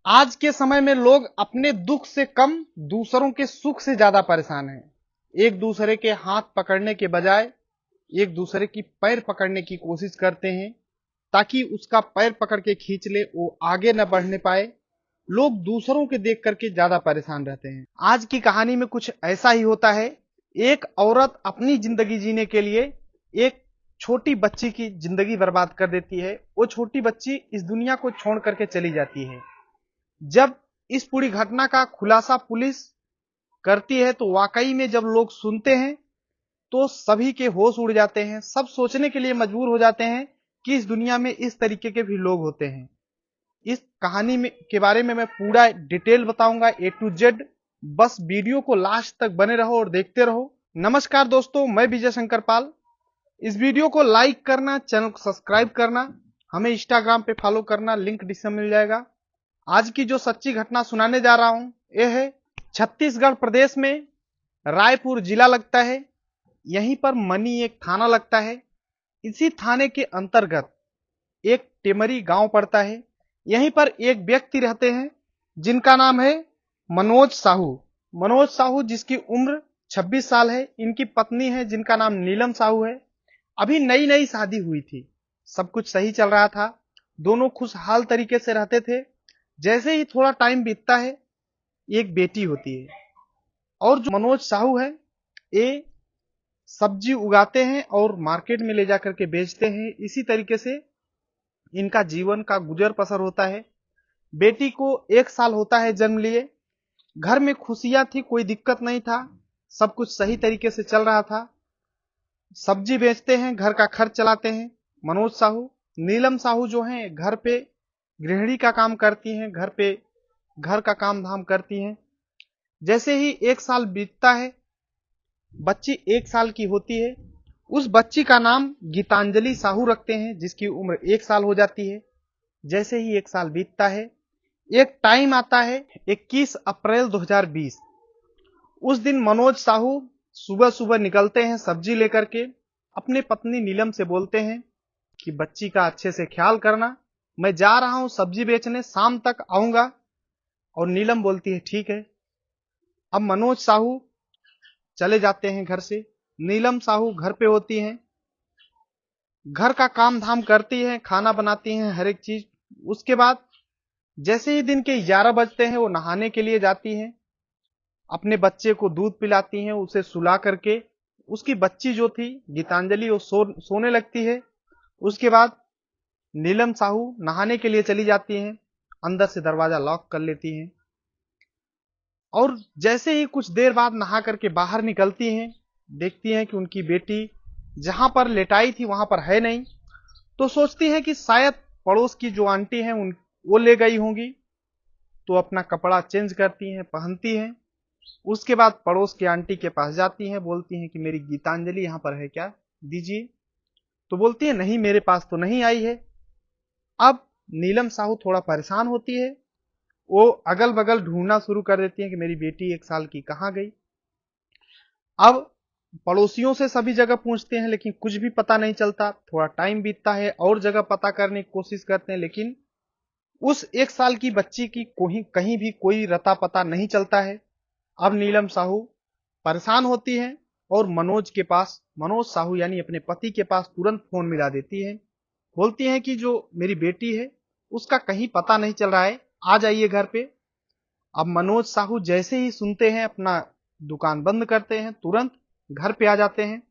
आज के समय में लोग अपने दुख से कम दूसरों के सुख से ज्यादा परेशान हैं। एक दूसरे के हाथ पकड़ने के बजाय एक दूसरे की पैर पकड़ने की कोशिश करते हैं ताकि उसका पैर पकड़ के खींच ले, वो आगे न बढ़ने पाए। लोग दूसरों के देख करके ज्यादा परेशान रहते हैं। आज की कहानी में कुछ ऐसा ही होता है। एक औरत अपनी जिंदगी जीने के लिए एक छोटी बच्ची की जिंदगी बर्बाद कर देती है। वो छोटी बच्ची इस दुनिया को छोड़ करके चली जाती है। जब इस पूरी घटना का खुलासा पुलिस करती है तो वाकई में जब लोग सुनते हैं तो सभी के होश उड़ जाते हैं। सब सोचने के लिए मजबूर हो जाते हैं कि इस दुनिया में इस तरीके के भी लोग होते हैं। इस कहानी में के बारे में मैं पूरा डिटेल बताऊंगा, ए टू जेड। बस वीडियो को लास्ट तक बने रहो और देखते रहो। नमस्कार दोस्तों, मैं विजय शंकर पाल। इस वीडियो को लाइक करना, चैनल को सब्सक्राइब करना, हमें इंस्टाग्राम पे फॉलो करना, लिंक डिस्क्रिप्शन मिल जाएगा। आज की जो सच्ची घटना सुनाने जा रहा हूं यह है छत्तीसगढ़ प्रदेश में रायपुर जिला लगता है। यहीं पर मनी एक थाना लगता है। इसी थाने के अंतर्गत एक टेमरी गांव पड़ता है। यहीं पर एक व्यक्ति रहते हैं जिनका नाम है मनोज साहू। मनोज साहू जिसकी उम्र 26 साल है। इनकी पत्नी है जिनका नाम नीलम साहू है। अभी नई नई शादी हुई थी। सब कुछ सही चल रहा था। दोनों खुशहाल तरीके से रहते थे। जैसे ही थोड़ा टाइम बीतता है एक बेटी होती है। और जो मनोज साहू है ये सब्जी उगाते हैं और मार्केट में ले जाकर के बेचते हैं। इसी तरीके से इनका जीवन का गुजर बसर होता है। बेटी को 1 साल होता है जन्म लिए। घर में खुशियां थी, कोई दिक्कत नहीं था। सब कुछ सही तरीके से चल रहा था। सब्जी बेचते हैं, घर का खर्च चलाते हैं मनोज साहू। नीलम साहू जो हैं घर पे गृहिणी का काम करती हैं, घर का काम धाम करती हैं। जैसे ही 1 साल बीतता है, बच्ची 1 साल की होती है। उस बच्ची का नाम गीतांजलि साहू रखते हैं जिसकी उम्र 1 साल हो जाती है। जैसे ही 1 साल बीतता है एक टाइम आता है 21 अप्रैल 2020। उस दिन मनोज साहू सुबह सुबह निकलते हैं सब्जी लेकर के। अपने पत्नी नीलम से बोलते हैं कि बच्ची का अच्छे से ख्याल करना, मैं जा रहा हूं सब्जी बेचने, शाम तक आऊंगा। और नीलम बोलती है ठीक है। अब मनोज साहू चले जाते हैं घर से। नीलम साहू घर पे होती हैं, घर का काम धाम करती हैं, खाना बनाती हैं, हर एक चीज। उसके बाद जैसे ही दिन के 11 बजते हैं वो नहाने के लिए जाती हैं। अपने बच्चे को दूध पिलाती हैं, उसे सुला करके उसकी बच्ची जो थी गीतांजलि वो सोने लगती है। उसके बाद नीलम साहू नहाने के लिए चली जाती हैं, अंदर से दरवाजा लॉक कर लेती हैं। और जैसे ही कुछ देर बाद नहा करके बाहर निकलती हैं, देखती हैं कि उनकी बेटी जहां पर लेटाई थी वहां पर है नहीं। तो सोचती है कि शायद पड़ोस की जो आंटी हैं वो ले गई होंगी। तो अपना कपड़ा चेंज करती हैं, पहनती हैं। उसके बाद पड़ोस की आंटी के पास जाती हैं, बोलती हैं कि मेरी गीतांजलि यहाँ पर है क्या, दीजिए। तो बोलती है नहीं, मेरे पास तो नहीं आई है। अब नीलम साहू थोड़ा परेशान होती है। वो अगल बगल ढूंढना शुरू कर देती है कि मेरी बेटी 1 साल की कहाँ गई। अब पड़ोसियों से सभी जगह पूछते हैं लेकिन कुछ भी पता नहीं चलता। थोड़ा टाइम बीतता है और जगह पता करने की कोशिश करते हैं लेकिन उस 1 साल की बच्ची की कहीं भी कोई रता पता नहीं चलता है। अब नीलम साहू परेशान होती हैं और मनोज साहू यानी अपने पति के पास तुरंत फोन मिला देती है। बोलती हैं कि जो मेरी बेटी है उसका कहीं पता नहीं चल रहा है, आ जाइए घर पे। अब मनोज साहू जैसे ही सुनते हैं अपना दुकान बंद करते हैं, तुरंत घर पे आ जाते हैं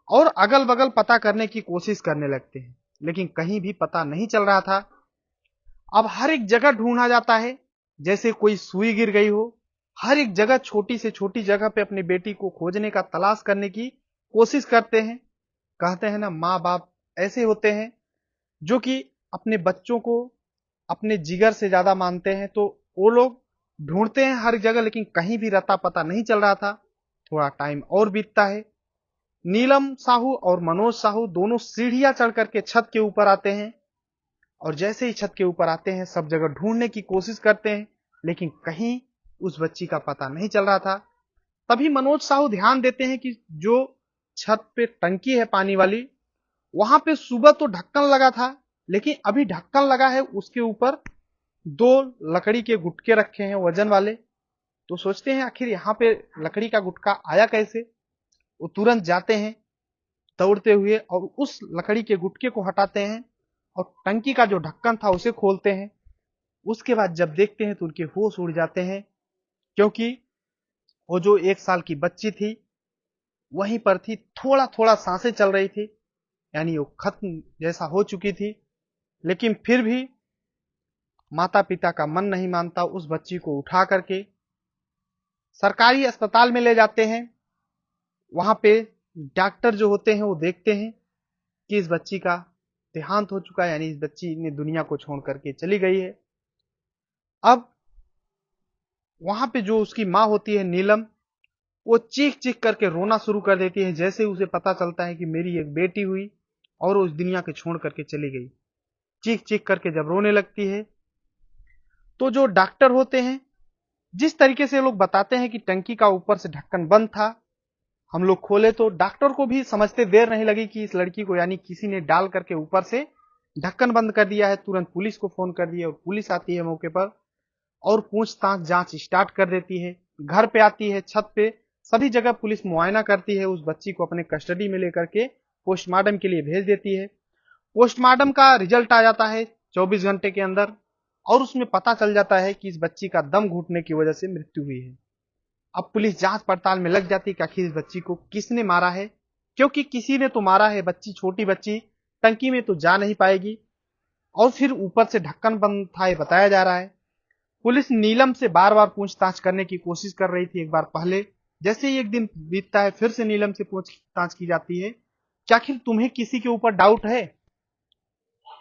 और अगल बगल पता करने की कोशिश करने लगते हैं लेकिन कहीं भी पता नहीं चल रहा था। अब हर एक जगह ढूंढा जाता है जैसे कोई सुई गिर गई हो। हर एक जगह, छोटी से छोटी जगह पे अपनी बेटी को खोजने का तलाश करने की कोशिश करते हैं। कहते हैं ना, माँ बाप ऐसे होते हैं जो कि अपने बच्चों को अपने जिगर से ज्यादा मानते हैं। तो वो लोग ढूंढते हैं हर जगह लेकिन कहीं भी रता पता नहीं चल रहा था। थोड़ा टाइम और बीतता है। नीलम साहू और मनोज साहू दोनों सीढ़ियां चढ़ करके छत के ऊपर आते हैं और जैसे ही छत के ऊपर आते हैं सब जगह ढूंढने की कोशिश करते हैं लेकिन कहीं उस बच्ची का पता नहीं चल रहा था। तभी मनोज साहू ध्यान देते हैं कि जो छत पे टंकी है पानी वाली, वहां पे सुबह तो ढक्कन लगा था लेकिन अभी ढक्कन लगा है उसके ऊपर दो लकड़ी के गुटके रखे हैं वजन वाले। तो सोचते हैं आखिर यहाँ पे लकड़ी का गुटका आया कैसे। वो तुरंत जाते हैं दौड़ते हुए और उस लकड़ी के गुटके को हटाते हैं और टंकी का जो ढक्कन था उसे खोलते हैं। उसके बाद जब देखते हैं तो उनके होश उड़ जाते हैं, क्योंकि वो जो 1 साल की बच्ची थी वहीं पर थी, थोड़ा थोड़ा सांसें चल रही थी, यानी वो खत्म जैसा हो चुकी थी। लेकिन फिर भी माता पिता का मन नहीं मानता, उस बच्ची को उठा करके सरकारी अस्पताल में ले जाते हैं। वहां पे डॉक्टर जो होते हैं वो देखते हैं कि इस बच्ची का देहांत हो चुका है, यानी इस बच्ची ने दुनिया को छोड़ करके चली गई है। अब वहां पे जो उसकी माँ होती है नीलम, वो चीख चीख करके रोना शुरू कर देती है जैसे उसे पता चलता है कि मेरी एक बेटी हुई और उस दुनिया के छोड़ करके चली गई। चीख चीख करके जब रोने लगती है तो जो डॉक्टर होते हैं, जिस तरीके से लोग बताते हैं कि टंकी का ऊपर से ढक्कन बंद था, हम लोग खोले तो डॉक्टर को भी समझते देर नहीं लगी कि इस लड़की को यानी किसी ने डाल करके ऊपर से ढक्कन बंद कर दिया है। तुरंत पुलिस को फोन कर दिया और पुलिस आती है मौके पर और पूछताछ जांच स्टार्ट कर देती है। घर पे आती है, छत पे, सभी जगह पुलिस मुआयना करती है। उस बच्ची को अपने कस्टडी में लेकर के पोस्टमार्टम के लिए भेज देती है। पोस्टमार्टम का रिजल्ट आ जाता है 24 घंटे के अंदर और उसमें पता चल जाता है कि इस बच्ची का दम घुटने की वजह से मृत्यु हुई है। अब पुलिस जांच पड़ताल में लग जाती है कि आखिर इस बच्ची को किसने मारा है, क्योंकि किसी ने तो मारा है। बच्ची, छोटी बच्ची, टंकी में तो जा नहीं पाएगी और फिर ऊपर से ढक्कन बंद था ये बताया जा रहा है। पुलिस नीलम से बार बार पूछताछ करने की कोशिश कर रही थी एक बार पहले। जैसे ही एक दिन बीतता है फिर से नीलम से पूछताछ की जाती है कि आखिर तुम्हें किसी के ऊपर डाउट है।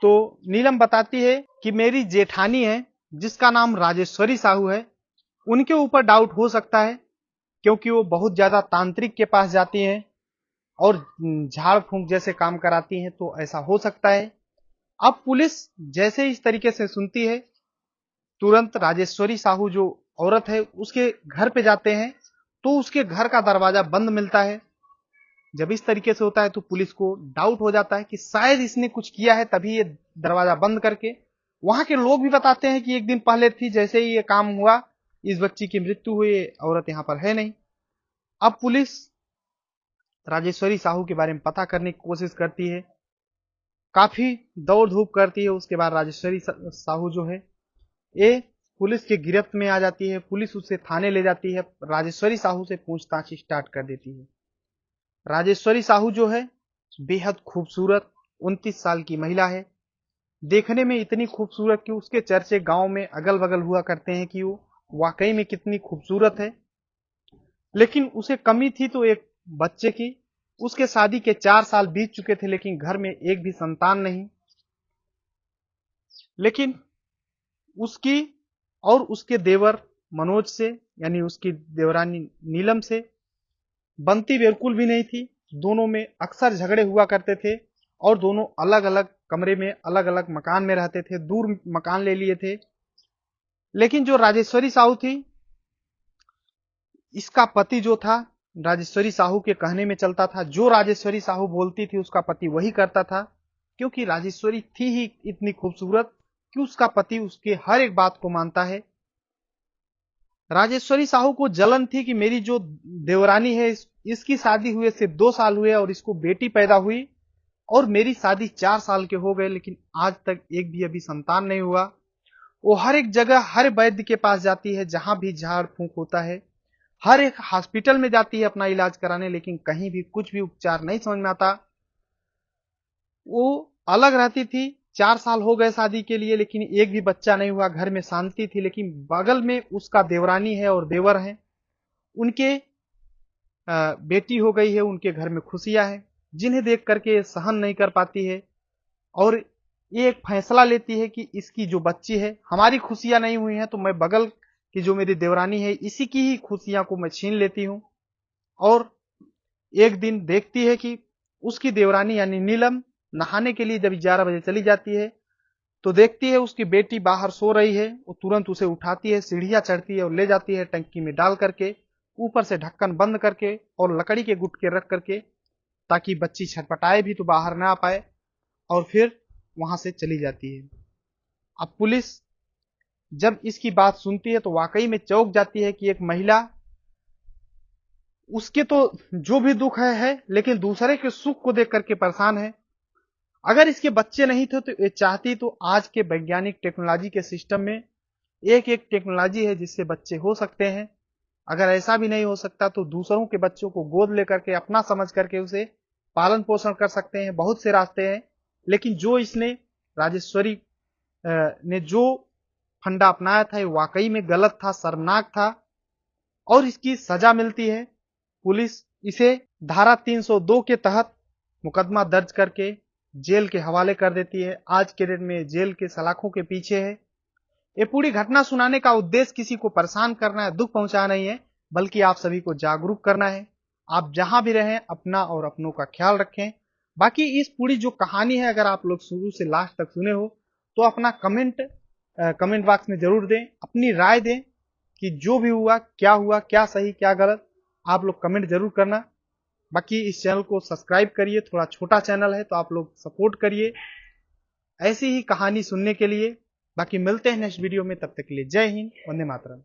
तो नीलम बताती है कि मेरी जेठानी है जिसका नाम राजेश्वरी साहू है, उनके ऊपर डाउट हो सकता है, क्योंकि वो बहुत ज्यादा तांत्रिक के पास जाती हैं और झाड़ फूंक जैसे काम कराती हैं, तो ऐसा हो सकता है। अब पुलिस जैसे इस तरीके से सुनती है, तुरंत राजेश्वरी साहू जो औरत है उसके घर पे जाते हैं तो उसके घर का दरवाजा बंद मिलता है। जब इस तरीके से होता है तो पुलिस को डाउट हो जाता है कि शायद इसने कुछ किया है, तभी ये दरवाजा बंद करके। वहां के लोग भी बताते हैं कि एक दिन पहले थी, जैसे ही ये काम हुआ इस बच्ची की मृत्यु हुई, औरत यहाँ पर है नहीं। अब पुलिस राजेश्वरी साहू के बारे में पता करने की कोशिश करती है, काफी दौड़ धूप करती है। उसके बाद राजेश्वरी साहू जो है ये पुलिस के गिरफ्त में आ जाती है। पुलिस उसे थाने ले जाती है, राजेश्वरी साहू से पूछताछ स्टार्ट कर देती है। राजेश्वरी साहू जो है बेहद खूबसूरत 29 साल की महिला है। देखने में इतनी खूबसूरत कि उसके चर्चे गांव में अगल बगल हुआ करते हैं कि वो वाकई में कितनी खूबसूरत है। लेकिन उसे कमी थी तो एक बच्चे की। उसके शादी के 4 साल बीत चुके थे लेकिन घर में एक भी संतान नहीं। लेकिन उसकी और उसके देवर मनोज से, यानी उसकी देवरानी नीलम से बनती बिल्कुल भी नहीं थी। दोनों में अक्सर झगड़े हुआ करते थे और दोनों अलग अलग कमरे में, अलग अलग मकान में रहते थे, दूर मकान ले लिए थे। लेकिन जो राजेश्वरी साहू थी, इसका पति जो था राजेश्वरी साहू के कहने में चलता था। जो राजेश्वरी साहू बोलती थी उसका पति वही करता था, क्योंकि राजेश्वरी थी ही इतनी खूबसूरत कि उसका पति उसके हर एक बात को मानता है। राजेश्वरी साहू को जलन थी कि मेरी जो देवरानी है इसकी शादी हुए सिर्फ 2 साल हुए और इसको बेटी पैदा हुई और मेरी शादी 4 साल के हो गए, लेकिन आज तक एक भी अभी संतान नहीं हुआ। वो हर एक जगह हर वैद्य के पास जाती है जहां भी झाड़ फूंक होता है, हर एक हॉस्पिटल में जाती है अपना इलाज कराने, लेकिन कहीं भी कुछ भी उपचार नहीं समझ में आता। वो अलग रहती थी। 4 साल हो गए शादी के लिए लेकिन एक भी बच्चा नहीं हुआ। घर में शांति थी, लेकिन बगल में उसका देवरानी है और देवर है, उनके बेटी हो गई है, उनके घर में खुशियां हैं जिन्हें देख करके सहन नहीं कर पाती है और ये एक फैसला लेती है कि इसकी जो बच्ची है, हमारी खुशियां नहीं हुई हैं तो मैं बगल की जो मेरी देवरानी है इसी की ही खुशियां को मैं छीन लेती हूं। और एक दिन देखती है कि उसकी देवरानी यानी नीलम नहाने के लिए जब 11 बजे चली जाती है तो देखती है उसकी बेटी बाहर सो रही है। वो तुरंत उसे उठाती है, सीढ़ियां चढ़ती है और ले जाती है टंकी में डाल करके, ऊपर से ढक्कन बंद करके और लकड़ी के गुटके रख करके, ताकि बच्ची छटपटाए भी तो बाहर ना आ पाए, और फिर वहां से चली जाती है। अब पुलिस जब इसकी बात सुनती है तो वाकई में चौंक जाती है कि एक महिला, उसके तो जो भी दुख है लेकिन दूसरे के सुख को देख करके परेशान है। अगर इसके बच्चे नहीं थे तो ये चाहती तो आज के वैज्ञानिक टेक्नोलॉजी के सिस्टम में एक एक टेक्नोलॉजी है जिससे बच्चे हो सकते हैं। अगर ऐसा भी नहीं हो सकता तो दूसरों के बच्चों को गोद लेकर के अपना समझ करके उसे पालन पोषण कर सकते हैं। बहुत से रास्ते हैं, लेकिन जो इसने राजेश्वरी ने जो फंडा अपनाया था ये वाकई में गलत था, शर्मनाक था और इसकी सजा मिलती है। पुलिस इसे धारा 302 के तहत मुकदमा दर्ज करके जेल के हवाले कर देती है। आज के डेट में जेल के सलाखों के पीछे है। ये पूरी घटना सुनाने का उद्देश्य किसी को परेशान करना है, दुख पहुंचाना नहीं है, बल्कि आप सभी को जागरूक करना है। आप जहां भी रहें अपना और अपनों का ख्याल रखें। बाकी इस पूरी जो कहानी है अगर आप लोग शुरू से लास्ट तक सुने हो तो अपना कमेंट बॉक्स में जरूर दें, अपनी राय दें कि जो भी हुआ, क्या सही क्या गलत, आप लोग कमेंट जरूर करना। बाकी इस चैनल को सब्सक्राइब करिए, थोड़ा छोटा चैनल है तो आप लोग सपोर्ट करिए ऐसी ही कहानी सुनने के लिए। बाकी मिलते हैं नेक्स्ट वीडियो में, तब तक के लिए जय हिंद, वंदे मातरम।